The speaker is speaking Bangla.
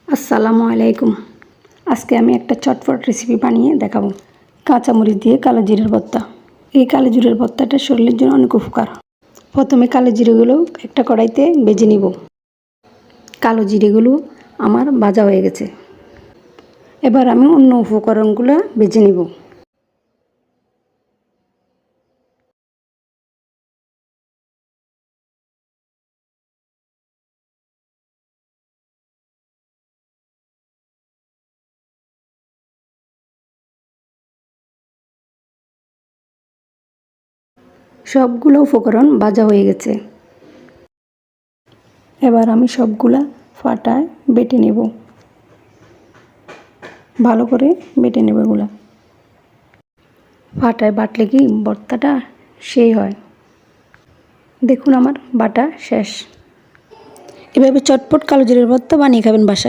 আসসালামু আলাইকুম। আজকে আমি একটা চটপট রেসিপি বানিয়ে দেখাবো। কাঁচামরিচ দিয়ে কালো জিরের ভর্তা। এই কালো জিরের ভর্তাটা শরীরের জন্য অনেক উপকার। প্রথমে কালো জিরেগুলো একটা কড়াইতে ভেজে নিব। কালো জিরেগুলো আমার ভাজা হয়ে গেছে। এবার আমি অন্য উপকরণগুলো ভেজে নিব। সবগুলো উপকরণ ভাজা হয়ে গেছে। এবার আমি সবগুলা ফাটায় বেটে নেব। ভালো করে বেটে নেব এগুলা। ফাটায় বাটলে কি ভর্তাটা সেই হয়। দেখুন আমার বাটা শেষ। এভাবে চটপট কালো জিরের ভর্তা বানিয়ে খাবেন বাসায়।